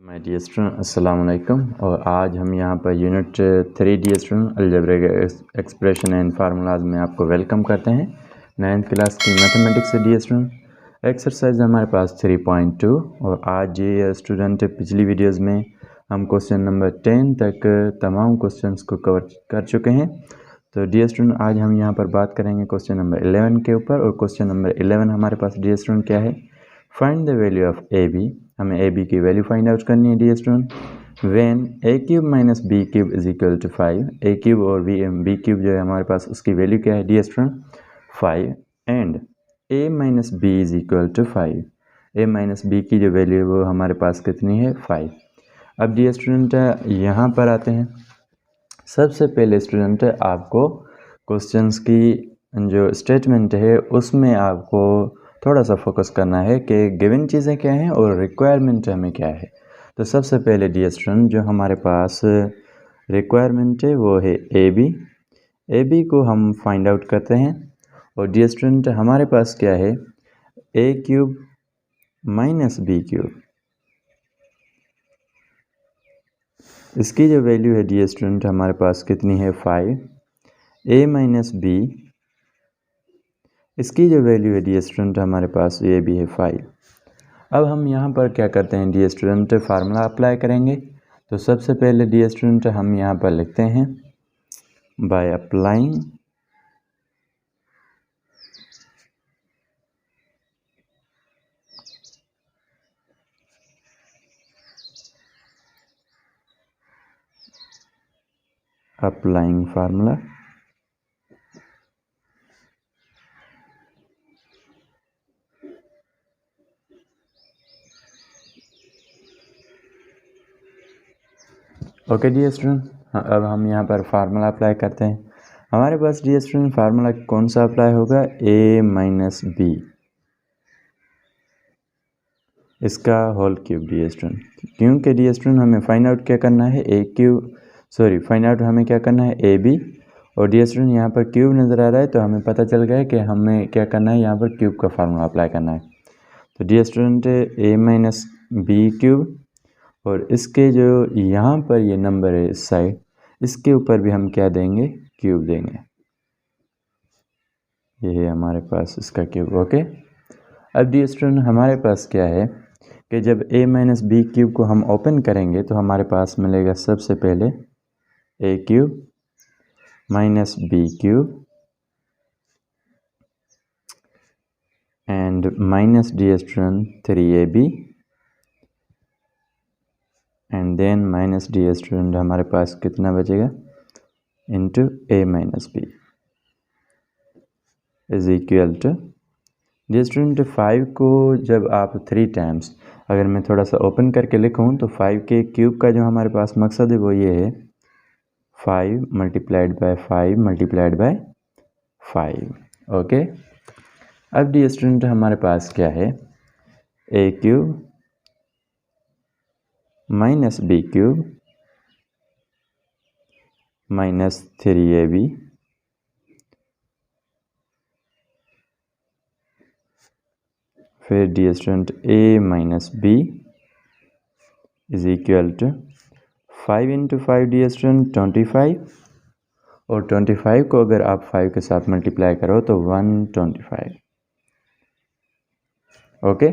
My dear student अस्सलाम वालेकुम। और आज हम यहाँ पर unit 3 dear student algebraic expression and formulas में आपको वेलकम करते हैं। 9th क्लास की मैथमेटिक्स से डियर स्टूडेंट एक्सरसाइज हमारे पास 3.2 और आज ये स्टूडेंट पिछली वीडियोज़ में हम क्वेश्चन नंबर 10 तक तमाम क्वेश्चंस को कवर कर चुके हैं। तो डियर स्टूडेंट आज हम यहाँ पर बात करेंगे क्वेश्चन नंबर 11 के ऊपर। और क्वेश्चन नंबर 11 हमारे पास डियर स्टूडेंट क्या है, find the value of A B. हमें ए बी की वैल्यू फाइंड आउट करनी है dear student. When A cube minus B cube is equal to 5, A cube और बी क्यूब जो है हमारे पास उसकी वैल्यू क्या है dear student 5, and A minus B is equal to 5, A minus B की जो वैल्यू है वो हमारे पास कितनी है 5। अब डियर स्टूडेंट यहाँ पर आते हैं। सबसे पहले स्टूडेंट आपको क्वेश्चंस की जो स्टेटमेंट है उसमें आपको थोड़ा सा फोकस करना है कि गिवन चीज़ें क्या हैं और रिक्वायरमेंट हमें क्या है। तो सबसे पहले डियर स्टूडेंट जो हमारे पास रिक्वायरमेंट है वो है ए बी को हम फाइंड आउट करते हैं। और डियर स्टूडेंट हमारे पास क्या है, a cube minus B cube, इसकी जो वैल्यू है डियर स्टूडेंट हमारे पास कितनी है 5, ए माइनस बी इसकी जो वैल्यू है डियर स्टूडेंट हमारे पास ये भी है 5। अब हम यहाँ पर क्या करते हैं डियर स्टूडेंट, फार्मूला अप्लाई करेंगे। तो सबसे पहले डियर स्टूडेंट हम यहाँ पर लिखते हैं by applying formula. Okay dear student, अब हम यहाँ पर फार्मूला अप्लाई करते हैं। हमारे पास डियर स्टूडेंट फार्मूला कौन सा अप्लाई होगा, ए माइनस बी इसका होल क्यूब डियर स्टूडेंट। क्योंकि डियर स्टूडेंट हमें फाइंड आउट क्या करना है, फाइंड आउट हमें क्या करना है ए बी। और डियर स्टूडेंट यहाँ पर क्यूब नज़र आ रहा है तो हमें पता चल गया है कि हमें क्या करना है, यहाँ पर क्यूब का फार्मूला अप्लाई करना है। तो डियर स्टूडेंट ए माइनस बी क्यूब, और इसके जो यहाँ पर ये नंबर है इस साइड, इसके ऊपर भी हम क्या देंगे, क्यूब देंगे। ये है हमारे पास इसका क्यूब। ओके, अब डियर स्टूडेंट हमारे पास क्या है कि जब a माइनस बी क्यूब को हम ओपन करेंगे तो हमारे पास मिलेगा सबसे पहले A cube minus B cube and minus dear student 3ab and then minus dear student हमारे पास कितना बचेगा, into A minus B is equal to dear student 5 को जब आप 3 टाइम्स अगर मैं थोड़ा सा ओपन करके लिखूँ तो 5 के क्यूब का जो हमारे पास मकसद है वो ये है 5 multiplied by 5 multiplied by 5। Okay, अब डियर स्टूडेंट हमारे पास क्या है, a cube minus B cube minus 3ab फिर dear student A minus B is equal to 5 into 5 dear student 25, और 25 को अगर आप 5 के साथ मल्टीप्लाई करो तो 125। ओके,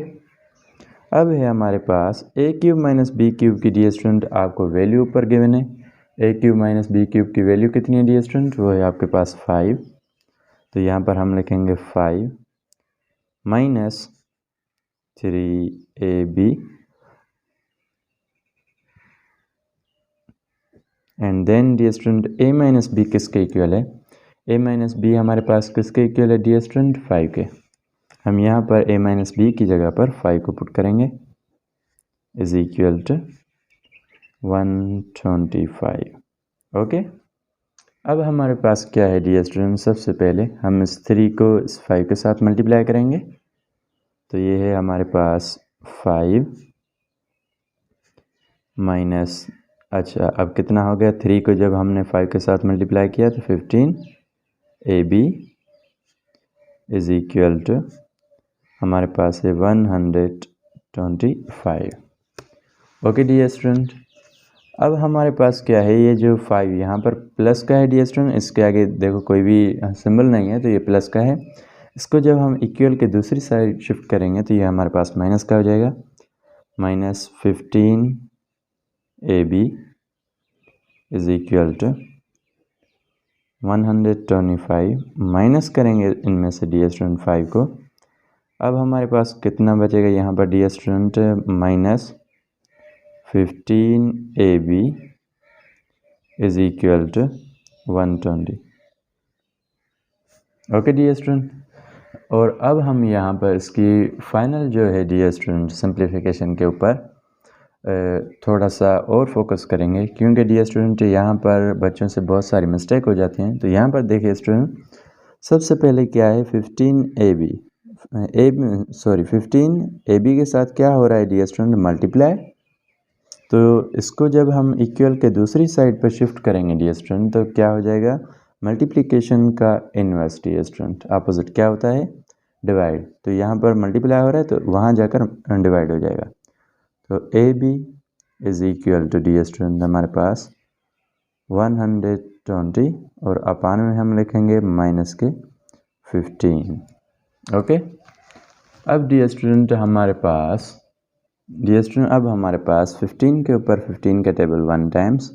अब है हमारे पास a cube minus B cube की डियर स्टूडेंट आपको वैल्यू ऊपर गिवन है। A cube minus B cube की वैल्यू कितनी है डियर स्टूडेंट, वो है आपके पास 5। तो यहाँ पर हम लिखेंगे 5 minus 3ab and then dear student A minus B किसके इक्वल है, ए माइनस बी हमारे पास किसके इक्वल है डियर स्टूडेंट 5 के। हम यहाँ पर ए माइनस बी की जगह पर 5 को पुट करेंगे इज इक्वल टू 125। ओके, अब हमारे पास क्या है डियर स्टूडेंट, सबसे पहले हम इस 3 को इस 5 के साथ मल्टीप्लाई करेंगे। तो ये है हमारे पास 5 माइनस, अच्छा अब कितना हो गया, 3 को जब हमने 5 के साथ मल्टीप्लाई किया तो 15ab इज इक्वल टू हमारे पास है 125। ओके डियर स्टूडेंट, अब हमारे पास क्या है, ये जो 5 यहाँ पर प्लस का है डियर स्टूडेंट, इसके आगे देखो कोई भी सिंबल नहीं है तो ये प्लस का है। इसको जब हम इक्वल के दूसरी साइड शिफ्ट करेंगे तो ये हमारे पास माइनस का हो जाएगा। -15ab is equal to 125, minus करेंगे इनमें से डियर स्टूडेंट 5 को। अब हमारे पास कितना बचेगा यहाँ पर dear student, -15ab is equal to 120। Okay dear student, और अब हम यहाँ पर इसकी फाइनल जो है डियर स्टूडेंट सिंप्लीफिकेशन के ऊपर थोड़ा सा और फोकस करेंगे, क्योंकि डियर स्टूडेंट यहाँ पर बच्चों से बहुत सारी मिस्टेक हो जाती हैं। तो यहाँ पर देखिए स्टूडेंट, सबसे पहले क्या है 15ab के साथ क्या हो रहा है डियर स्टूडेंट, मल्टीप्लाई। तो इसको जब हम इक्वल के दूसरी साइड पर शिफ्ट करेंगे डियर स्टूडेंट तो क्या हो जाएगा, मल्टीप्लिकेशन का इन्वर्स डियर स्टूडेंट, अपोजिट क्या होता है, डिवाइड। तो यहाँ पर मल्टीप्लाई हो रहा है तो वहाँ जाकर डिवाइड हो जाएगा। तो AB is equal to dear student हमारे पास 120 और अपान में हम लिखेंगे माइनस के 15। ओके, अब डियर स्टूडेंट हमारे पास 15 के ऊपर 15 का टेबल 1 टाइम्स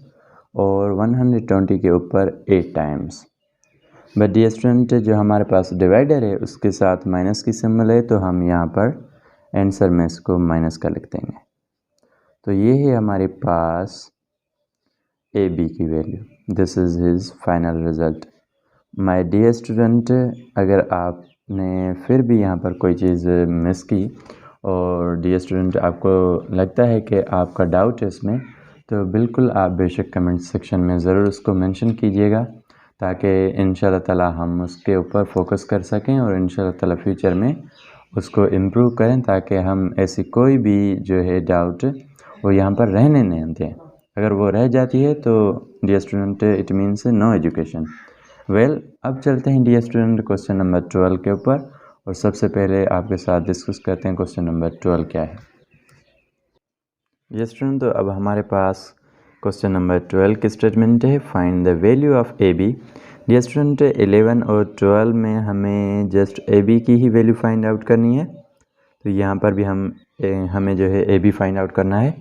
और 120 के ऊपर 8 टाइम्स। बट डियर स्टूडेंट जो हमारे पास डिवाइडर है उसके साथ माइनस की सिंबल है, तो हम यहाँ पर आंसर में इसको माइनस का लिख देंगे। तो ये है हमारे पास AB की value. This is his final result. My dear student, अगर आपने फिर भी यहाँ पर कोई चीज़ मिस की और डियर स्टूडेंट आपको लगता है कि आपका डाउट है इसमें, तो बिल्कुल आप बेशक कमेंट सेक्शन में ज़रूर उसको मेंशन कीजिएगा, ताकि इंशाल्लाह ताला हम उसके ऊपर फोकस कर सकें और इंशाल्लाह ताला फ्यूचर में उसको इम्प्रूव करें, ताकि हम ऐसी कोई भी जो है डाउट वो यहाँ पर रहने नहीं दें। अगर वो रह जाती है तो dear student it means no education. Well, अब चलते हैं डियर स्टूडेंट क्वेश्चन नंबर 12 के ऊपर, और सबसे पहले आपके साथ डिस्कस करते हैं क्वेश्चन नंबर 12 क्या है। डियर स्टूडेंट, तो अब हमारे पास क्वेश्चन नंबर 12 की स्टेटमेंट है, find the value of AB। Dear student 11 और 12 में हमें जस्ट AB की ही वैल्यू फाइंड आउट करनी है। तो यहाँ पर भी हमें जो है AB फाइंड आउट करना है।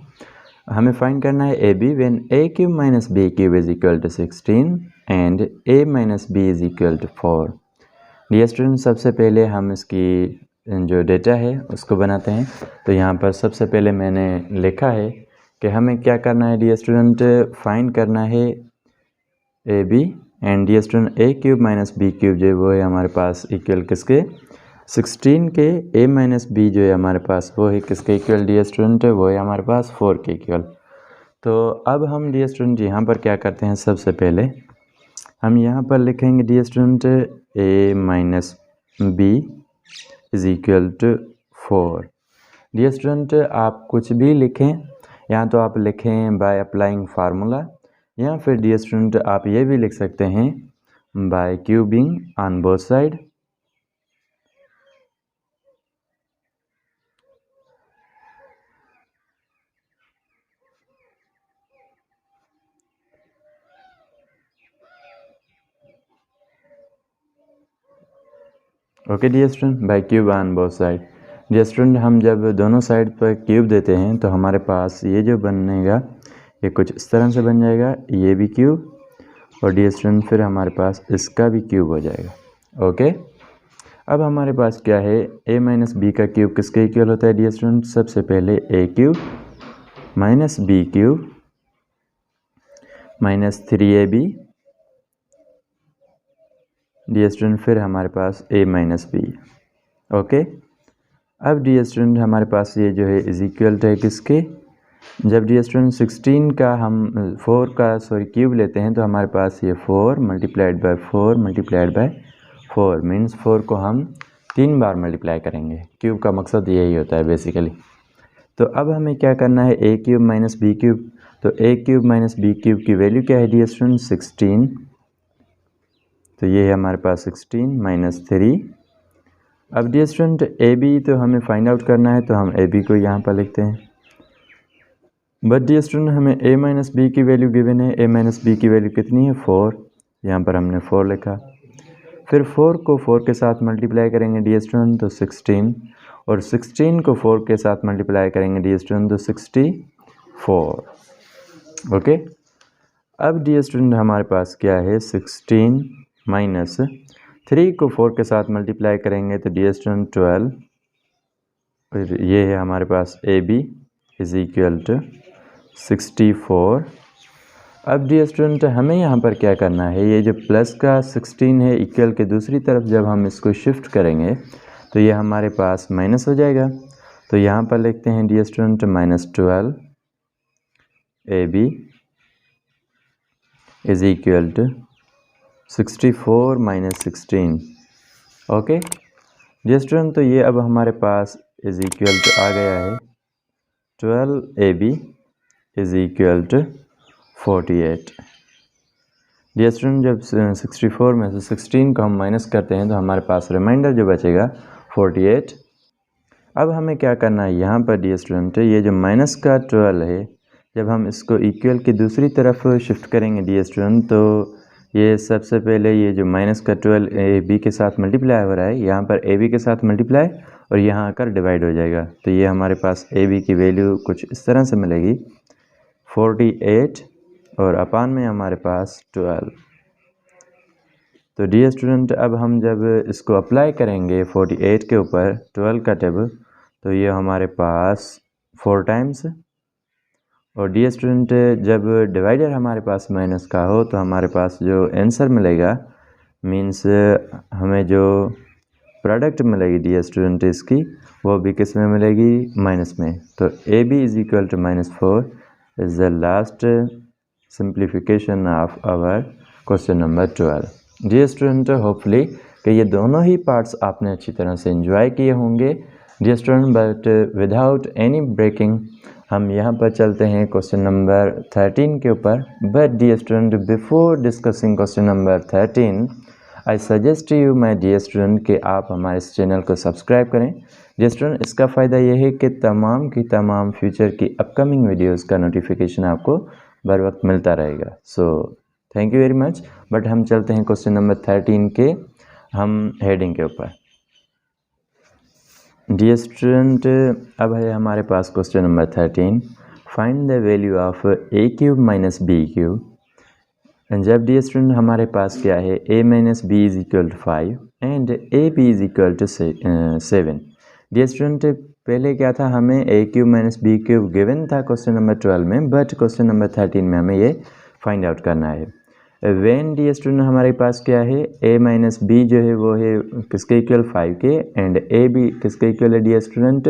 हमें फाइंड करना है AB when A³ minus B³ is equal to 16 and A minus B is equal to 4। Dear student, सबसे पहले हम इसकी जो डेटा है उसको बनाते हैं। तो यहाँ पर सबसे पहले मैंने लिखा है कि हमें क्या करना है डियर स्टूडेंट, फाइंड करना है AB and dear student A³ minus B³ जो है वो है हमारे पास इक्वल किसके, 16 के। A माइनस B जो है हमारे पास वो है किसके इक्वल डियर स्टूडेंट, वो है हमारे पास 4 के इक्वल। तो अब हम डियर स्टूडेंट यहाँ पर क्या करते हैं, सबसे पहले हम यहाँ पर लिखेंगे dear student A minus B is equal to 4। Dear student आप कुछ भी लिखें, या तो आप लिखें बाय अप्लाइंग फार्मूला, या फिर डियर स्टूडेंट आप ये भी लिख सकते हैं by cubing on both side. Okay dear student, by cube on both side. Dear student हम जब दोनों साइड पर क्यूब देते हैं तो हमारे पास ये जो बनेगा ये कुछ इस तरह से बन जाएगा, ये भी क्यूब, और डियर स्टूडेंट फिर हमारे पास इसका भी क्यूब हो जाएगा। ओके, अब हमारे पास क्या है, A माइनस B का क्यूब किसके इक्वल होता है डियर स्टूडेंट, सबसे पहले A³ minus B³ minus 3AB dear student फिर हमारे पास A माइनस B। ओके, अब डियर स्टूडेंट हमारे पास ये जो है इज इक्वल है किसके, जब डियर स्टूडेंट 16 का हम 4 का क्यूब लेते हैं तो हमारे पास ये 4 multiplied by 4 multiplied by 4 means 4 को हम 3 बार मल्टीप्लाई करेंगे। क्यूब का मकसद यही होता है बेसिकली। तो अब हमें क्या करना है, A³ माइनस B³। तो A³ माइनस B³ की वैल्यू क्या है डियर स्टूडेंट, 16। तो ये है हमारे पास 16 माइनस 3। अब डियर स्टूडेंट AB तो हमें फाइंड आउट करना है, तो हम AB को यहाँ पर लिखते हैं बट डियर स्टूडेंट हमें a माइनस बी की वैल्यू गिवन है। a माइनस बी की वैल्यू कितनी है 4, यहाँ पर हमने 4 लिखा। फिर 4 को 4 के साथ मल्टीप्लाई करेंगे डियर स्टूडेंट तो 16, और 16 को 4 के साथ मल्टीप्लाई करेंगे डियर स्टूडेंट तो 64। ओके, अब डियर स्टूडेंट हमारे पास क्या है 16 माइनस 3 को 4 के साथ मल्टीप्लाई करेंगे तो डियर स्टूडेंट 12। फिर ये है हमारे पास a B is equal to 64। अब डियर स्टूडेंट हमें यहाँ पर क्या करना है, ये जो प्लस का 16 है इक्वल के दूसरी तरफ जब हम इसको शिफ्ट करेंगे तो ये हमारे पास माइनस हो जाएगा। तो यहाँ पर लिखते हैं dear student -12 A B is equal to 64 minus 16। Okay dear student, तो ये अब हमारे पास इज इक्वल टू आ गया है 12 A B is equal to 48। Dear student, जब 64 में से 16 को हम माइनस करते हैं तो हमारे पास रिमाइंडर जो बचेगा 48। अब हमें क्या करना है यहाँ पर डियर स्टूडेंट, ये जो माइनस का 12 है जब हम इसको इक्वल की दूसरी तरफ शिफ्ट करेंगे डियर स्टूडेंट तो ये सबसे पहले ये जो माइनस का 12 ए बी के साथ मल्टीप्लाई हो रहा है, यहाँ पर ए बी के साथ मल्टीप्लाई और यहाँ आकर डिवाइड हो जाएगा। तो ये हमारे पास ए बी की वैल्यू कुछ इस तरह से मिलेगी 48 और अपान में हमारे पास 12। तो डियर स्टूडेंट, अब हम जब इसको अप्लाई करेंगे 48 के ऊपर 12 का टेबल तो ये हमारे पास 4 टाइम्स। और डियर स्टूडेंट, जब डिवाइडर हमारे पास माइनस का हो तो हमारे पास जो आंसर मिलेगा मीन्स हमें जो प्रोडक्ट मिलेगी डियर स्टूडेंट इसकी वो भी किस में मिलेगी, माइनस में। तो A B is equal to -4 is the last simplification of our question number 12। Dear student, hopefully कि ये दोनों ही पार्ट्स आपने अच्छी तरह से एंजॉय किए होंगे dear student, but without any breaking हम यहाँ पर चलते हैं क्वेश्चन नंबर 13 के ऊपर। But dear student, before discussing question number 13 I suggest you my dear student कि आप हमारे इस चैनल को सब्सक्राइब करें। डियर स्टूडेंट, इसका फ़ायदा यह है कि तमाम की तमाम फ्यूचर की अपकमिंग वीडियोस का नोटिफिकेशन आपको बर वक्त मिलता रहेगा। So thank you very much. But हम चलते हैं क्वेश्चन नंबर 13 के हम हेडिंग के ऊपर। डियर स्टूडेंट, अब है हमारे पास question number 13, find the value of a cube minus B cube. जब डियर स्टूडेंट हमारे पास क्या है a minus B is equal to 5 and A B is equal to 7। Dear student, पहले क्या था, हमें a cube minus B cube given था क्वेश्चन नंबर 12 में, बट क्वेश्चन नंबर 13 में हमें ये फाइंड आउट करना है। व्हेन डियर स्टूडेंट हमारे पास क्या है a माइनस बी जो है वो है किसके इक्वल 5 के एंड ए बी किसके इक्वल है डियर स्टूडेंट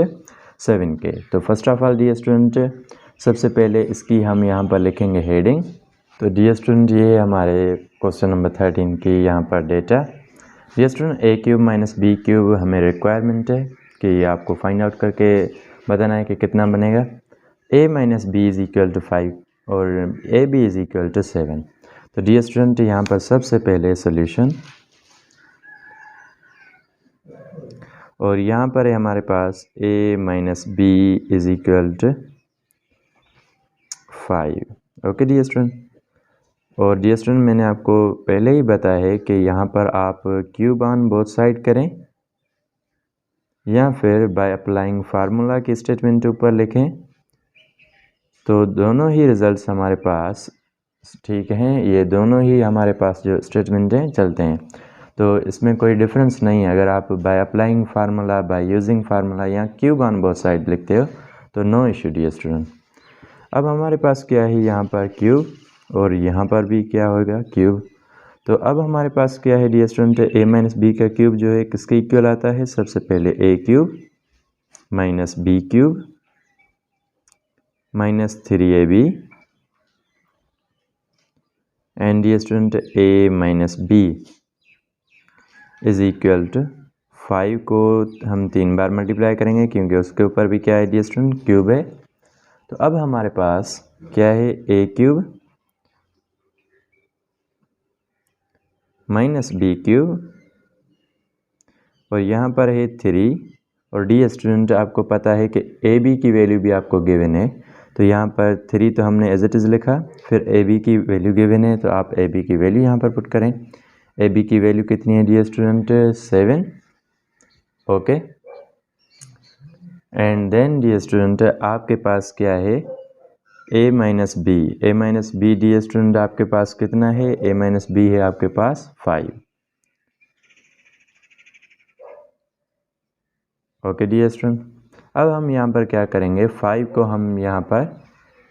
7 के। तो first of all dear student सबसे पहले इसकी हम यहाँ पर लिखेंगे हेडिंग। तो डियर स्टूडेंट, ये हमारे क्वेश्चन नंबर 13 की यहाँ पर data. Dear student, a cube minus B cube हमें रिक्वायरमेंट है कि आपको फाइंड आउट करके बताना है कि कितना बनेगा। a minus B is equal to 5 और A B is equal to 7। तो डियर स्टूडेंट, यहाँ पर सबसे पहले सोल्यूशन, और यहाँ पर है हमारे पास a minus B is equal to 5। Okay dear student, और डियर स्टूडेंट मैंने आपको पहले ही बताया है कि यहाँ पर आप क्यूब ऑन बोथ साइड करें या फिर बाय अप्लाइंग फार्मूला की स्टेटमेंट ऊपर लिखें, तो दोनों ही रिजल्ट्स हमारे पास ठीक हैं। ये दोनों ही हमारे पास जो स्टेटमेंट हैं चलते हैं, तो इसमें कोई डिफरेंस नहीं है। अगर आप bye applying formula, by using formula या क्यूब ऑन बोथ साइड लिखते हो तो नो इशू डियर स्टूडेंट। अब हमारे पास क्या है यहाँ पर क्यूब और यहाँ पर भी क्या होगा क्यूब। तो अब हमारे पास क्या है dear student, a minus B का क्यूब जो है किसके इक्वल आता है, सबसे पहले a cube minus B cube minus 3ab and dear student a minus B is equal to 5 को हम 3 बार मल्टीप्लाई करेंगे क्योंकि उसके ऊपर भी क्या है डियर स्टूडेंट क्यूब है। तो अब हमारे पास क्या है a cube minus B cube और यहाँ पर है 3। और डियर स्टूडेंट, आपको पता है कि ए बी की वैल्यू भी आपको गिवन है, तो यहाँ पर 3 तो हमने एज इट इज़ लिखा, फिर ए बी की वैल्यू गिवन है तो आप ए बी की वैल्यू यहाँ पर पुट करें। ए बी की वैल्यू कितनी है dear student? 7। Okay, and then dear student आपके पास क्या है? A minus B. A minus B dear student आपके पास कितना है? ए माइनस बी है आपके पास 5। ओके डियर स्टूडेंट, अब हम यहाँ पर क्या करेंगे? 5 को हम यहाँ पर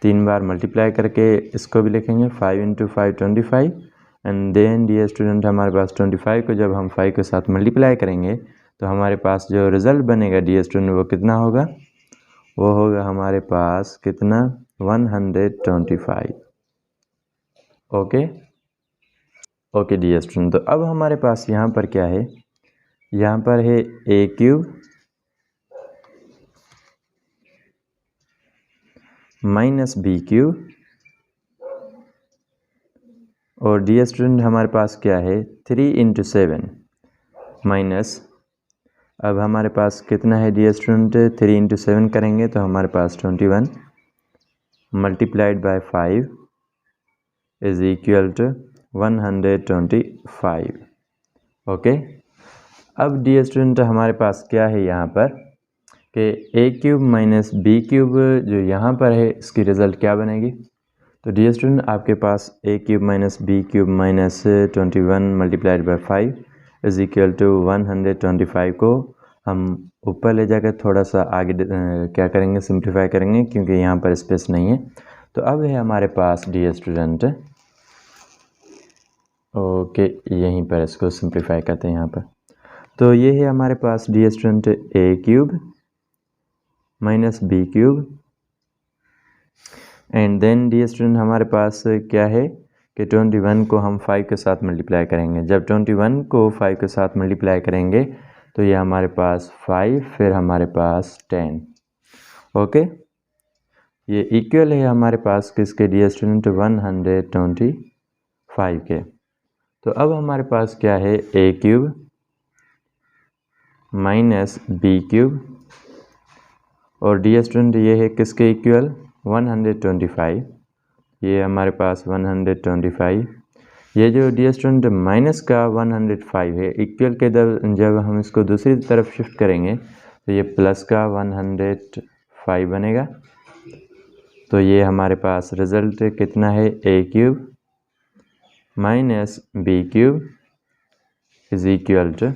3 बार मल्टीप्लाई करके इसको भी लिखेंगे। 5 × 5 25, एंड देन डियर स्टूडेंट हमारे पास 25 को जब हम 5 के साथ मल्टीप्लाई करेंगे तो हमारे पास जो रिज़ल्ट बनेगा डियर स्टूडेंट वो कितना होगा? वो होगा हमारे पास कितना? 125। ओके ओके डियर स्टूडेंट, तो अब हमारे पास यहाँ पर क्या है? यहाँ पर है a cube minus B cube, और डियर स्टूडेंट हमारे पास क्या है? 3 × 7 माइनस, अब हमारे पास कितना है डियर स्टूडेंट? 3 × 7 करेंगे तो हमारे पास 21 multiplied by 5 is equal to 125। Okay, अब डियर स्टूडेंट हमारे पास क्या है यहाँ पर कि A cube minus B cube जो यहाँ पर है इसकी रिज़ल्ट क्या बनेगी? तो डियर स्टूडेंट आपके पास a cube minus B cube minus 21 multiplied by 5 is equal to 125 को हम ऊपर ले जाकर थोड़ा सा आगे क्या करेंगे? सिंप्लीफाई करेंगे, क्योंकि यहाँ पर स्पेस नहीं है। तो अब है हमारे पास डियर स्टूडेंट, ओके यहीं पर इसको सिंप्लीफाई करते हैं यहाँ पर। तो ये है हमारे पास dear student a cube minus B cube, and then dear student हमारे पास क्या है कि 21 को हम 5 के साथ मल्टीप्लाई करेंगे। जब 21 को 5 के साथ मल्टीप्लाई करेंगे तो ये हमारे पास 5, फिर हमारे पास 10। ओके, ये इक्वल है हमारे पास किसके डियर स्टूडेंट? 125 के। तो अब हमारे पास क्या है? A cube minus B cube, और डियर स्टूडेंट ये है किसके इक्वल? 125। ये हमारे पास 125, ये जो डियर स्टूडेंट माइनस का 105 है, इक्वल के जब हम इसको दूसरी तरफ शिफ्ट करेंगे तो ये प्लस का 105 बनेगा। तो ये हमारे पास रिज़ल्ट कितना है? A cube minus B cube is equal to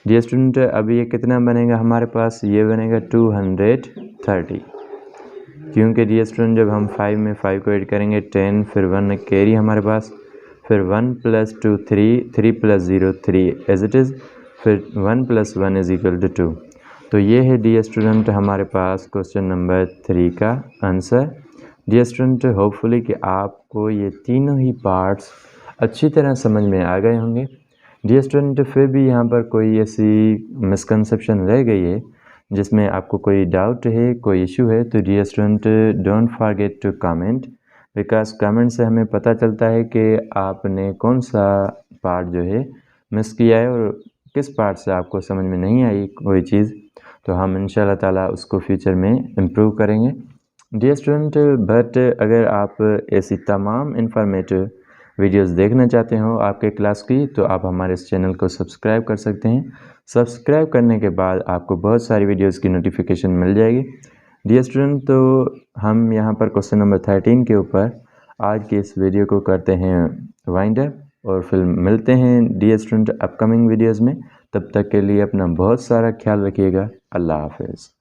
dear student, अब ये कितना बनेगा हमारे पास? ये बनेगा 230, क्योंकि डियर स्टूडेंट जब हम 5 में 5 को ऐड करेंगे 10, फिर 1 कैरी हमारे पास, फिर 1 + 2 3, 3 + 0 3 एज इट इज़, फिर 1 + 1 इज इक्वल टू 2। तो ये है डियर स्टूडेंट हमारे पास क्वेश्चन नंबर 3 का आंसर। डियर स्टूडेंट होपफुली कि आपको ये तीनों ही पार्ट्स अच्छी तरह समझ में आ गए होंगे। डियर स्टूडेंट फिर भी यहाँ पर कोई ऐसी मिसकंसेप्शन रह गई है जिसमें आपको कोई डाउट है, कोई इशू है, तो dear student don't forget to comment, because comment से हमें पता चलता है कि आपने कौन सा पार्ट जो है मिस किया है और किस पार्ट से आपको समझ में नहीं आई कोई चीज़, तो हम इंशाल्लाह ताला उसको फ्यूचर में इम्प्रूव करेंगे। डियर स्टूडेंट बट अगर आप ऐसी तमाम इंफॉर्मेटिव वीडियोस देखना चाहते हो आपके क्लास की, तो आप हमारे इस चैनल को सब्सक्राइब कर सकते हैं। सब्सक्राइब करने के बाद आपको बहुत सारी वीडियोस की नोटिफिकेशन मिल जाएगी। डियर स्टूडेंट तो हम यहाँ पर क्वेश्चन नंबर 13 के ऊपर आज की इस वीडियो को करते हैं वाइंड अप, और फिर मिलते हैं डियर स्टूडेंट अपकमिंग वीडियोज़ में। तब तक के लिए अपना बहुत सारा ख्याल रखिएगा। अल्लाह हाफिज़।